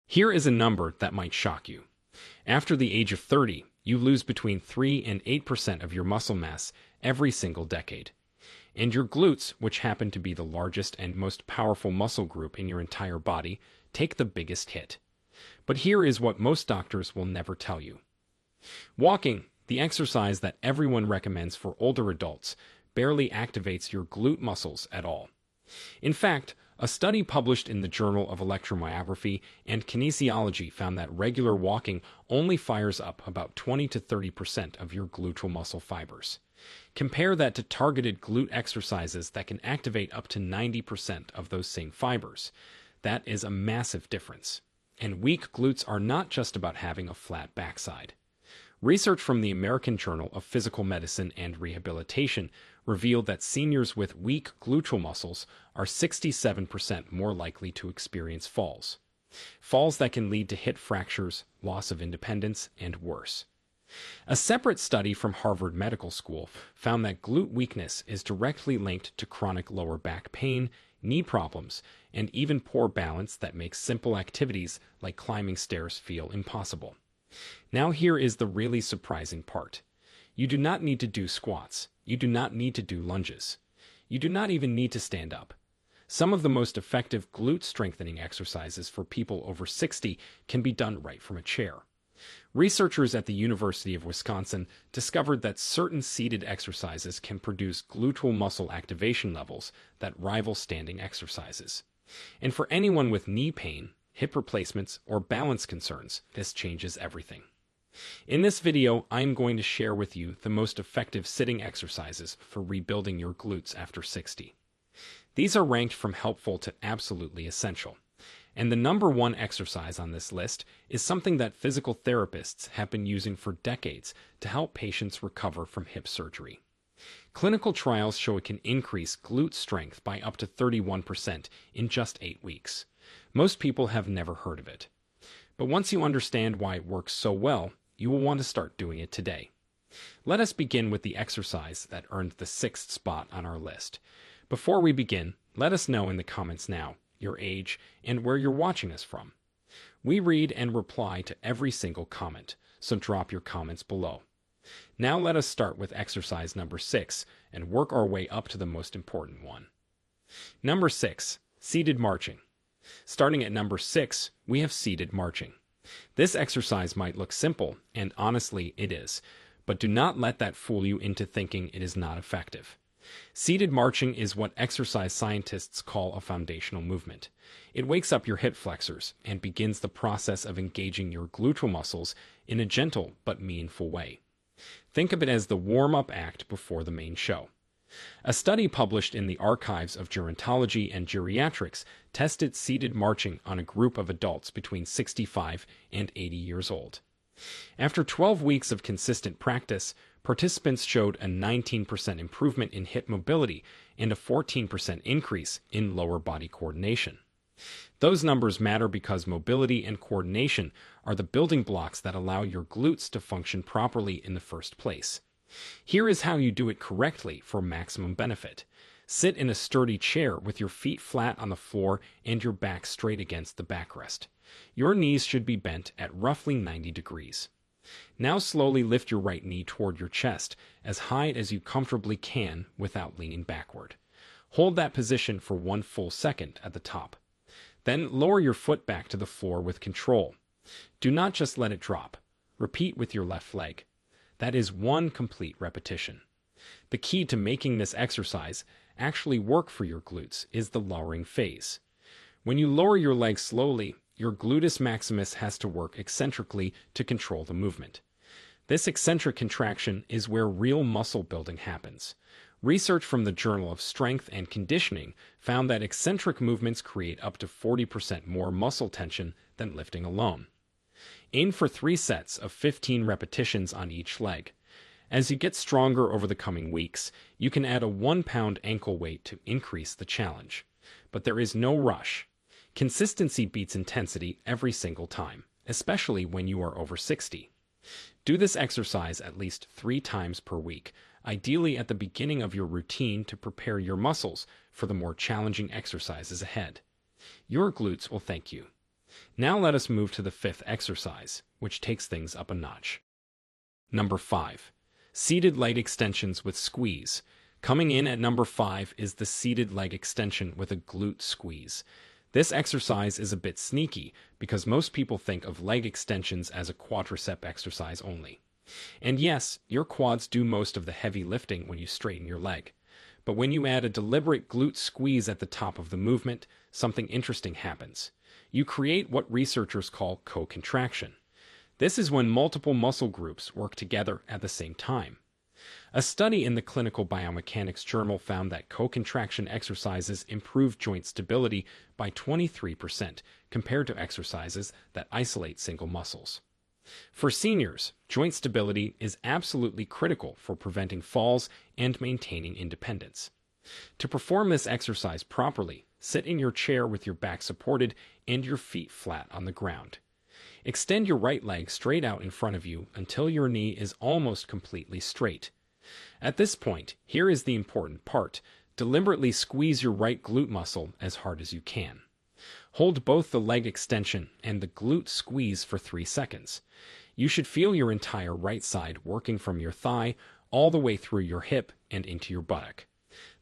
Here is a number that might shock you. After the age of 30, you lose between 3 and 8% of your muscle mass every single decade. And your glutes, which happen to be the largest and most powerful muscle group in your entire body, take the biggest hit. But here is what most doctors will never tell you. Walking, the exercise that everyone recommends for older adults, barely activates your glute muscles at all. In fact, a study published in the Journal of Electromyography and Kinesiology found that regular walking only fires up about 20 to 30% of your gluteal muscle fibers. Compare that to targeted glute exercises that can activate up to 90% of those same fibers. That is a massive difference. And weak glutes are not just about having a flat backside. Research from the American Journal of Physical Medicine and Rehabilitation revealed that seniors with weak gluteal muscles are 67% more likely to experience falls. Falls that can lead to hip fractures, loss of independence, and worse. A separate study from Harvard Medical School found that glute weakness is directly linked to chronic lower back pain, knee problems, and even poor balance that makes simple activities like climbing stairs feel impossible. Now here is the really surprising part. You do not need to do squats. You do not need to do lunges. You do not even need to stand up. Some of the most effective glute strengthening exercises for people over 60 can be done right from a chair. Researchers at the University of Wisconsin discovered that certain seated exercises can produce gluteal muscle activation levels that rival standing exercises. And for anyone with knee pain, hip replacements, or balance concerns, this changes everything. In this video, I am going to share with you the most effective sitting exercises for rebuilding your glutes after 60. These are ranked from helpful to absolutely essential. And the number one exercise on this list is something that physical therapists have been using for decades to help patients recover from hip surgery. Clinical trials show it can increase glute strength by up to 31% in just 8 weeks. Most people have never heard of it. But once you understand why it works so well, you will want to start doing it today. Let us begin with the exercise that earned the 6th spot on our list. Before we begin, let us know in the comments now your age and where you're watching us from. We read and reply to every single comment, so drop your comments below. Now let us start with exercise number 6 and work our way up to the most important one. Number 6, seated marching. Starting at number 6, we have seated marching. This exercise might look simple, and honestly it is, but do not let that fool you into thinking it is not effective. Seated marching is what exercise scientists call a foundational movement. It wakes up your hip flexors and begins the process of engaging your gluteal muscles in a gentle but meaningful way. Think of it as the warm-up act before the main show. A study published in the Archives of Gerontology and Geriatrics tested seated marching on a group of adults between 65 and 80 years old. After 12 weeks of consistent practice, participants showed a 19% improvement in hip mobility and a 14% increase in lower body coordination. Those numbers matter because mobility and coordination are the building blocks that allow your glutes to function properly in the first place. Here is how you do it correctly for maximum benefit. Sit in a sturdy chair with your feet flat on the floor and your back straight against the backrest. Your knees should be bent at roughly 90 degrees. Now slowly lift your right knee toward your chest as high as you comfortably can without leaning backward. Hold that position for 1 full second at the top. Then lower your foot back to the floor with control. Do not just let it drop. Repeat with your left leg. That is 1 complete repetition. The key to making this exercise actually work for your glutes is the lowering phase. When you lower your legs slowly, your gluteus maximus has to work eccentrically to control the movement. This eccentric contraction is where real muscle building happens. Research from the Journal of Strength and Conditioning found that eccentric movements create up to 40% more muscle tension than lifting alone. Aim for 3 sets of 15 repetitions on each leg. As you get stronger over the coming weeks, you can add a 1-pound ankle weight to increase the challenge. But there is no rush. Consistency beats intensity every single time, especially when you are over 60. Do this exercise at least 3 times per week, ideally at the beginning of your routine to prepare your muscles for the more challenging exercises ahead. Your glutes will thank you. Now let us move to the fifth exercise, which takes things up a notch. Number 5. Seated leg extensions with squeeze. Coming in at number 5 is the seated leg extension with a glute squeeze. This exercise is a bit sneaky because most people think of leg extensions as a quadricep exercise only. And yes, your quads do most of the heavy lifting when you straighten your leg. But when you add a deliberate glute squeeze at the top of the movement, something interesting happens. You create what researchers call co-contraction. This is when multiple muscle groups work together at the same time. A study in the Clinical Biomechanics Journal found that co-contraction exercises improve joint stability by 23% compared to exercises that isolate single muscles. For seniors, joint stability is absolutely critical for preventing falls and maintaining independence. To perform this exercise properly, sit in your chair with your back supported and your feet flat on the ground. Extend your right leg straight out in front of you until your knee is almost completely straight. At this point, here is the important part. Deliberately squeeze your right glute muscle as hard as you can. Hold both the leg extension and the glute squeeze for 3 seconds. You should feel your entire right side working from your thigh all the way through your hip and into your buttock.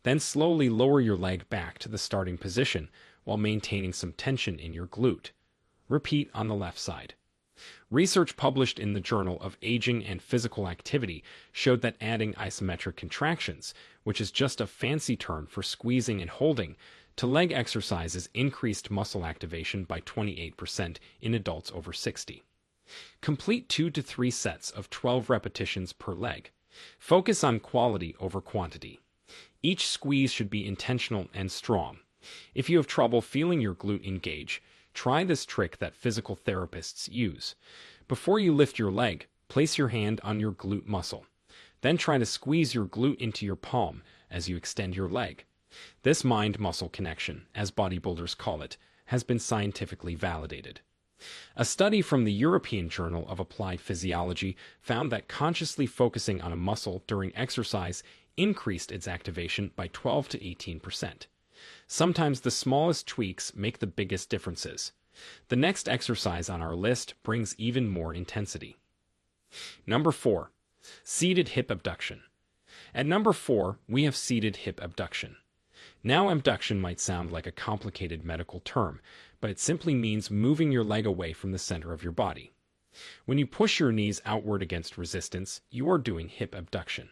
Then slowly lower your leg back to the starting position while maintaining some tension in your glute. Repeat on the left side. Research published in the Journal of Aging and Physical Activity showed that adding isometric contractions, which is just a fancy term for squeezing and holding, to leg exercises increased muscle activation by 28% in adults over 60. Complete 2 to 3 sets of 12 repetitions per leg. Focus on quality over quantity. Each squeeze should be intentional and strong. If you have trouble feeling your glute engage, try this trick that physical therapists use. Before you lift your leg, place your hand on your glute muscle. Then try to squeeze your glute into your palm as you extend your leg. This mind-muscle connection, as bodybuilders call it, has been scientifically validated. A study from the European Journal of Applied Physiology found that consciously focusing on a muscle during exercise increased its activation by 12 to 18%. Sometimes the smallest tweaks make the biggest differences. The next exercise on our list brings even more intensity. Number 4. Seated hip abduction. At number 4, we have seated hip abduction. Now, abduction might sound like a complicated medical term, but it simply means moving your leg away from the center of your body. When you push your knees outward against resistance, you are doing hip abduction.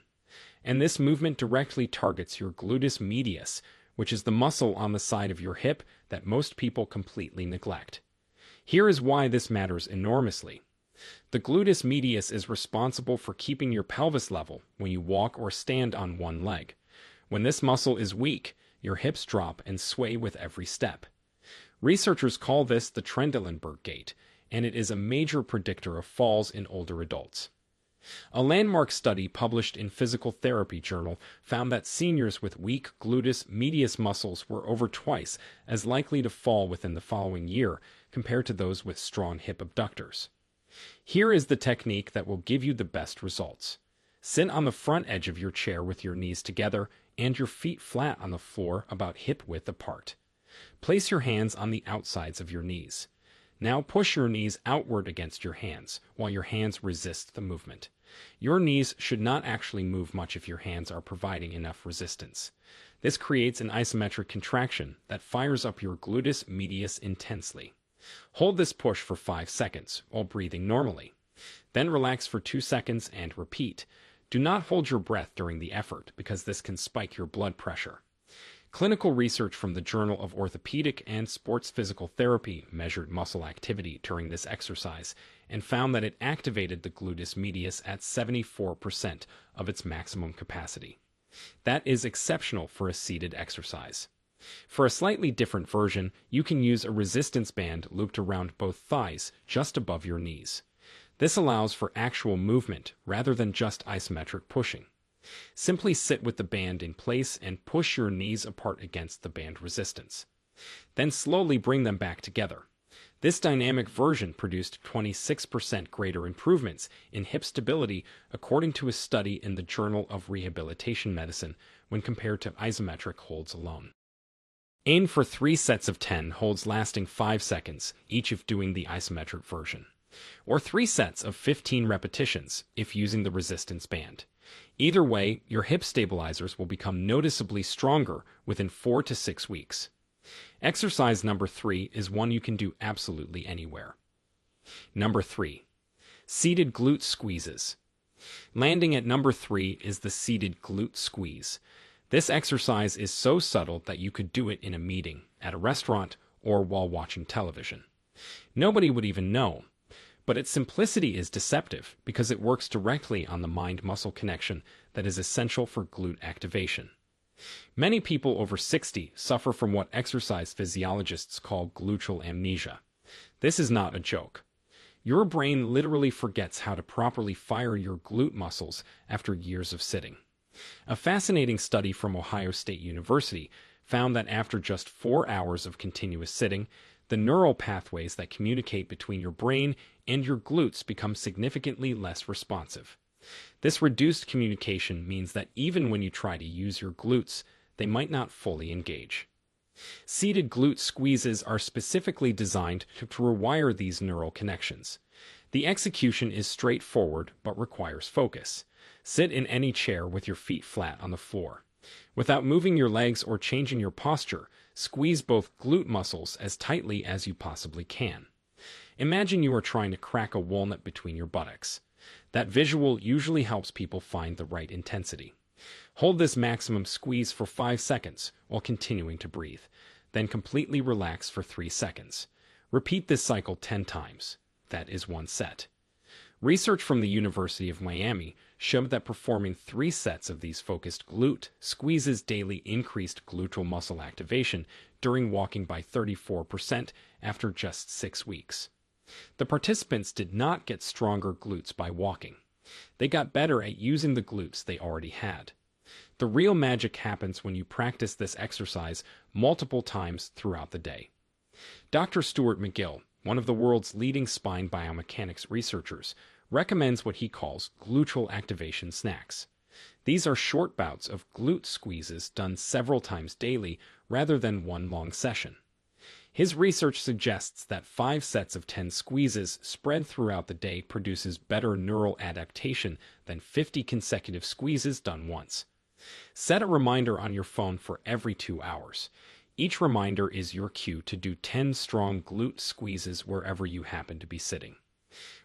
And this movement directly targets your gluteus medius, which is the muscle on the side of your hip that most people completely neglect. Here is why this matters enormously. The gluteus medius is responsible for keeping your pelvis level when you walk or stand on one leg. When this muscle is weak, your hips drop and sway with every step. Researchers call this the Trendelenburg gait, and it is a major predictor of falls in older adults. A landmark study published in Physical Therapy Journal found that seniors with weak gluteus medius muscles were over twice as likely to fall within the following year compared to those with strong hip abductors. Here is the technique that will give you the best results. Sit on the front edge of your chair with your knees together and your feet flat on the floor about hip width apart. Place your hands on the outsides of your knees. Now push your knees outward against your hands, while your hands resist the movement. Your knees should not actually move much if your hands are providing enough resistance. This creates an isometric contraction that fires up your gluteus medius intensely. Hold this push for 5 seconds while breathing normally. Then relax for 2 seconds and repeat. Do not hold your breath during the effort because this can spike your blood pressure. Clinical research from the Journal of Orthopedic and Sports Physical Therapy measured muscle activity during this exercise and found that it activated the gluteus medius at 74% of its maximum capacity. That is exceptional for a seated exercise. For a slightly different version, you can use a resistance band looped around both thighs just above your knees. This allows for actual movement rather than just isometric pushing. Simply sit with the band in place and push your knees apart against the band resistance. Then slowly bring them back together. This dynamic version produced 26% greater improvements in hip stability according to a study in the Journal of Rehabilitation Medicine when compared to isometric holds alone. Aim for 3 sets of 10 holds lasting 5 seconds, each if doing the isometric version, or 3 sets of 15 repetitions if using the resistance band. Either way, your hip stabilizers will become noticeably stronger within 4 to 6 weeks. Exercise number 3 is one you can do absolutely anywhere. Number 3. Seated glute squeezes. Landing at number 3 is the seated glute squeeze. This exercise is so subtle that you could do it in a meeting, at a restaurant, or while watching television. Nobody would even know, but its simplicity is deceptive because it works directly on the mind-muscle connection that is essential for glute activation. Many people over 60 suffer from what exercise physiologists call gluteal amnesia. This is not a joke. Your brain literally forgets how to properly fire your glute muscles after years of sitting. A fascinating study from Ohio State University found that after just 4 hours of continuous sitting, the neural pathways that communicate between your brain and your glutes become significantly less responsive. This reduced communication means that even when you try to use your glutes, they might not fully engage. Seated glute squeezes are specifically designed to rewire these neural connections. The execution is straightforward but requires focus. Sit in any chair with your feet flat on the floor. Without moving your legs or changing your posture, squeeze both glute muscles as tightly as you possibly can. Imagine you are trying to crack a walnut between your buttocks. That visual usually helps people find the right intensity. Hold this maximum squeeze for 5 seconds while continuing to breathe. Then completely relax for 3 seconds. Repeat this cycle 10 times. That is 1 set. Research from the University of Miami showed that performing 3 sets of these focused glute squeezes daily increased gluteal muscle activation during walking by 34% after just 6 weeks. The participants did not get stronger glutes by walking. They got better at using the glutes they already had. The real magic happens when you practice this exercise multiple times throughout the day. Dr. Stuart McGill, one of the world's leading spine biomechanics researchers, recommends what he calls gluteal activation snacks. These are short bouts of glute squeezes done several times daily rather than one long session. His research suggests that 5 sets of 10 squeezes spread throughout the day produces better neural adaptation than 50 consecutive squeezes done once. Set a reminder on your phone for every 2 hours. Each reminder is your cue to do 10 strong glute squeezes wherever you happen to be sitting.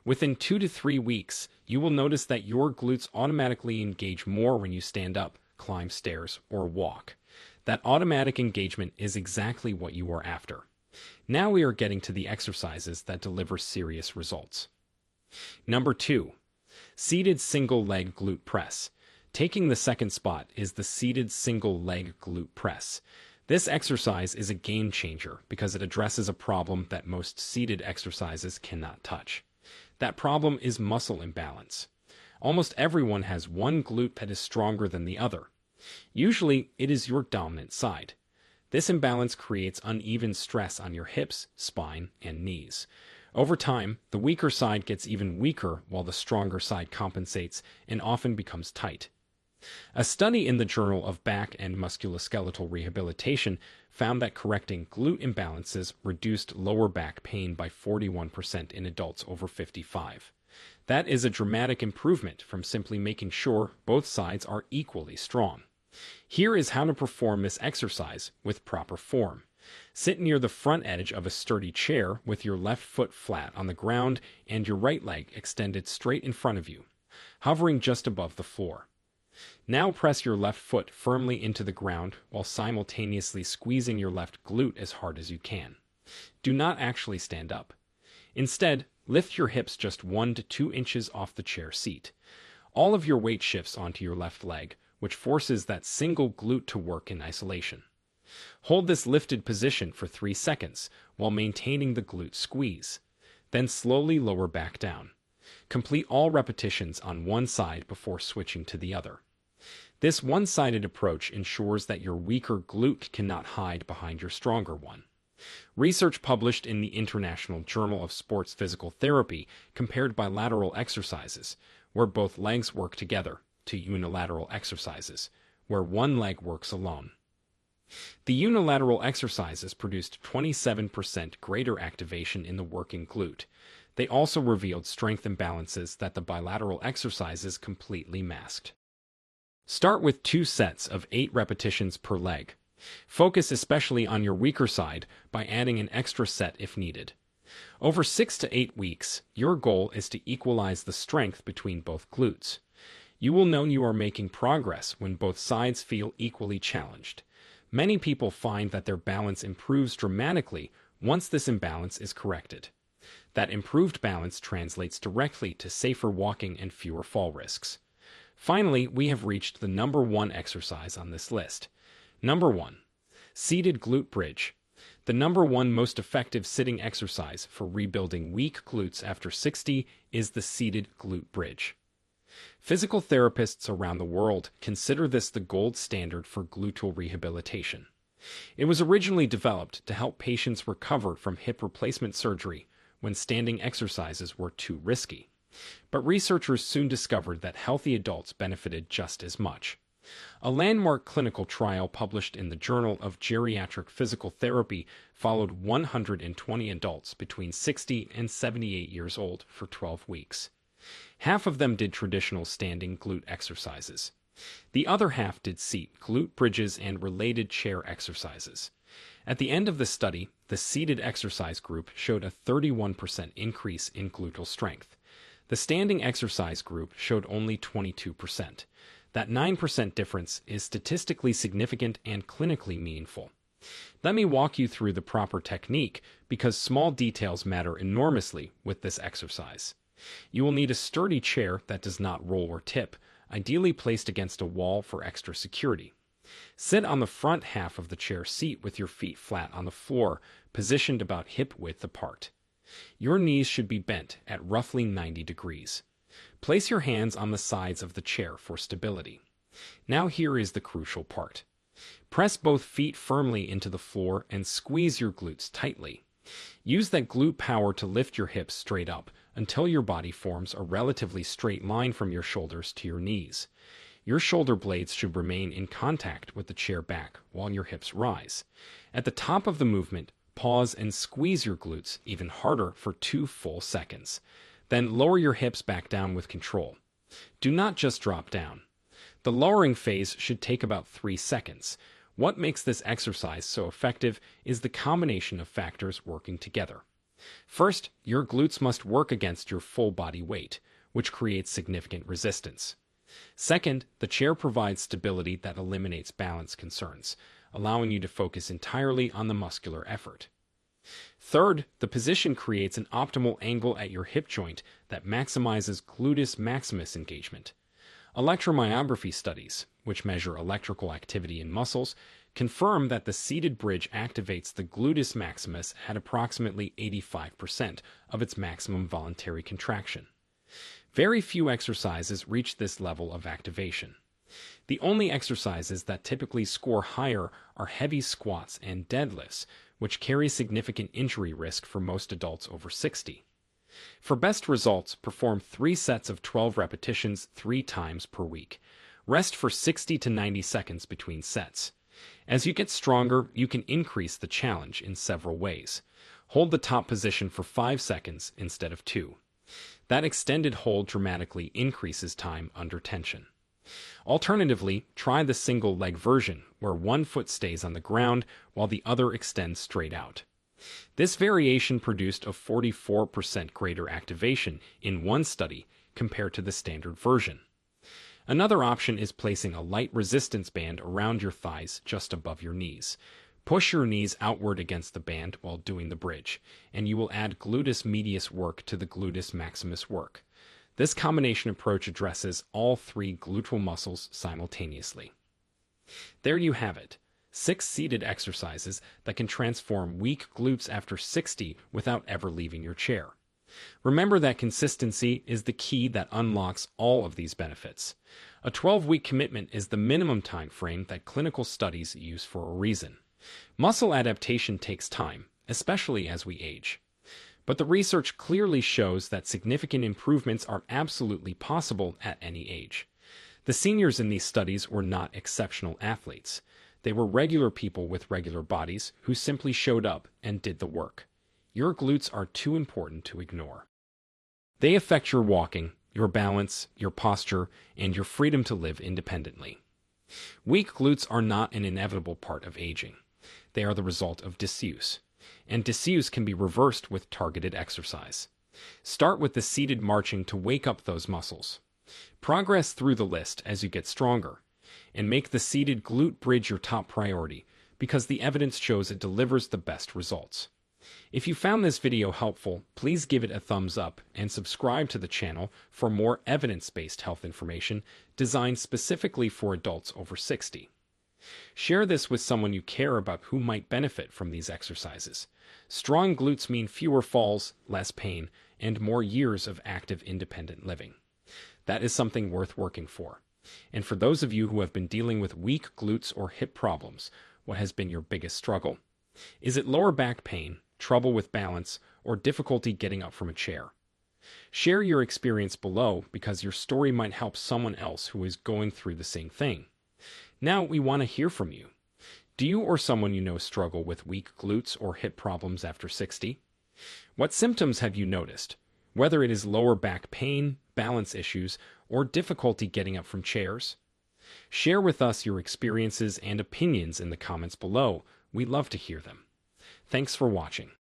Within 2 to 3 weeks, you will notice that your glutes automatically engage more when you stand up, climb stairs, or walk. That automatic engagement is exactly what you are after. Now we are getting to the exercises that deliver serious results. Number 2. Seated single leg glute press. Taking the second spot is the seated single leg glute press. This exercise is a game changer because it addresses a problem that most seated exercises cannot touch. That problem is muscle imbalance. Almost everyone has one glute that is stronger than the other. Usually, it is your dominant side. This imbalance creates uneven stress on your hips, spine, and knees. Over time, the weaker side gets even weaker while the stronger side compensates and often becomes tight. A study in the Journal of Back and Musculoskeletal Rehabilitation found that correcting glute imbalances reduced lower back pain by 41% in adults over 55. That is a dramatic improvement from simply making sure both sides are equally strong. Here is how to perform this exercise with proper form. Sit near the front edge of a sturdy chair with your left foot flat on the ground and your right leg extended straight in front of you, hovering just above the floor. Now press your left foot firmly into the ground while simultaneously squeezing your left glute as hard as you can. Do not actually stand up. Instead, lift your hips just 1 to 2 inches off the chair seat. All of your weight shifts onto your left leg, which forces that single glute to work in isolation. Hold this lifted position for 3 seconds while maintaining the glute squeeze. Then slowly lower back down. Complete all repetitions on one side before switching to the other. This one-sided approach ensures that your weaker glute cannot hide behind your stronger one. Research published in the International Journal of Sports Physical Therapy compared bilateral exercises, where both legs work together, to unilateral exercises, where one leg works alone. The unilateral exercises produced 27% greater activation in the working glute. They also revealed strength imbalances that the bilateral exercises completely masked. Start with 2 sets of 8 repetitions per leg. Focus especially on your weaker side by adding an extra set if needed. Over 6 to 8 weeks, your goal is to equalize the strength between both glutes. You will know you are making progress when both sides feel equally challenged. Many people find that their balance improves dramatically once this imbalance is corrected. That improved balance translates directly to safer walking and fewer fall risks. Finally, we have reached the number 1 exercise on this list. Number 1. Seated glute bridge. The number 1 most effective sitting exercise for rebuilding weak glutes after 60 is the seated glute bridge. Physical therapists around the world consider this the gold standard for gluteal rehabilitation. It was originally developed to help patients recover from hip replacement surgery when standing exercises were too risky. But researchers soon discovered that healthy adults benefited just as much. A landmark clinical trial published in the Journal of Geriatric Physical Therapy followed 120 adults between 60 and 78 years old for 12 weeks. Half of them did traditional standing glute exercises. The other half did seat, glute bridges, and related chair exercises. At the end of the study, the seated exercise group showed a 31% increase in gluteal strength. The standing exercise group showed only 22%. That 9% difference is statistically significant and clinically meaningful. Let me walk you through the proper technique because small details matter enormously with this exercise. You will need a sturdy chair that does not roll or tip, ideally placed against a wall for extra security. Sit on the front half of the chair seat with your feet flat on the floor, positioned about hip width apart. Your knees should be bent at roughly 90 degrees. Place your hands on the sides of the chair for stability. Now here is the crucial part. Press both feet firmly into the floor and squeeze your glutes tightly. Use that glute power to lift your hips straight up until your body forms a relatively straight line from your shoulders to your knees. Your shoulder blades should remain in contact with the chair back while your hips rise. At the top of the movement, pause and squeeze your glutes even harder for 2 full seconds. Then lower your hips back down with control. Do not just drop down. The lowering phase should take about 3 seconds. What makes this exercise so effective is the combination of factors working together. First, your glutes must work against your full body weight, which creates significant resistance. Second, the chair provides stability that eliminates balance concerns, allowing you to focus entirely on the muscular effort. Third, the position creates an optimal angle at your hip joint that maximizes gluteus maximus engagement. Electromyography studies, which measure electrical activity in muscles, confirm that the seated bridge activates the gluteus maximus at approximately 85% of its maximum voluntary contraction. Very few exercises reach this level of activation. The only exercises that typically score higher are heavy squats and deadlifts, which carry significant injury risk for most adults over 60. For best results, perform 3 sets of 12 repetitions 3 times per week. Rest for 60 to 90 seconds between sets. As you get stronger, you can increase the challenge in several ways. Hold the top position for 5 seconds instead of 2. That extended hold dramatically increases time under tension. Alternatively, try the single leg version, where one foot stays on the ground while the other extends straight out. This variation produced a 44% greater activation in one study compared to the standard version. Another option is placing a light resistance band around your thighs just above your knees. Push your knees outward against the band while doing the bridge, and you will add gluteus medius work to the gluteus maximus work. This combination approach addresses all 3 gluteal muscles simultaneously. There you have it, 6 seated exercises that can transform weak glutes after 60 without ever leaving your chair. Remember that consistency is the key that unlocks all of these benefits. A 12-week commitment is the minimum time frame that clinical studies use for a reason. Muscle adaptation takes time, especially as we age. But the research clearly shows that significant improvements are absolutely possible at any age. The seniors in these studies were not exceptional athletes. They were regular people with regular bodies who simply showed up and did the work. Your glutes are too important to ignore. They affect your walking, your balance, your posture, and your freedom to live independently. Weak glutes are not an inevitable part of aging. They are the result of disuse, and disuse can be reversed with targeted exercise. Start with the seated marching to wake up those muscles. Progress through the list as you get stronger, and make the seated glute bridge your top priority because the evidence shows it delivers the best results. If you found this video helpful, please give it a thumbs up and subscribe to the channel for more evidence-based health information designed specifically for adults over 60. Share this with someone you care about who might benefit from these exercises. Strong glutes mean fewer falls, less pain, and more years of active independent living. That is something worth working for. And for those of you who have been dealing with weak glutes or hip problems, what has been your biggest struggle? Is it lower back pain, trouble with balance, or difficulty getting up from a chair? Share your experience below because your story might help someone else who is going through the same thing. Now we want to hear from you. Do you or someone you know struggle with weak glutes or hip problems after 60? What symptoms have you noticed? Whether it is lower back pain, balance issues, or difficulty getting up from chairs? Share with us your experiences and opinions in the comments below. We'd love to hear them. Thanks for watching.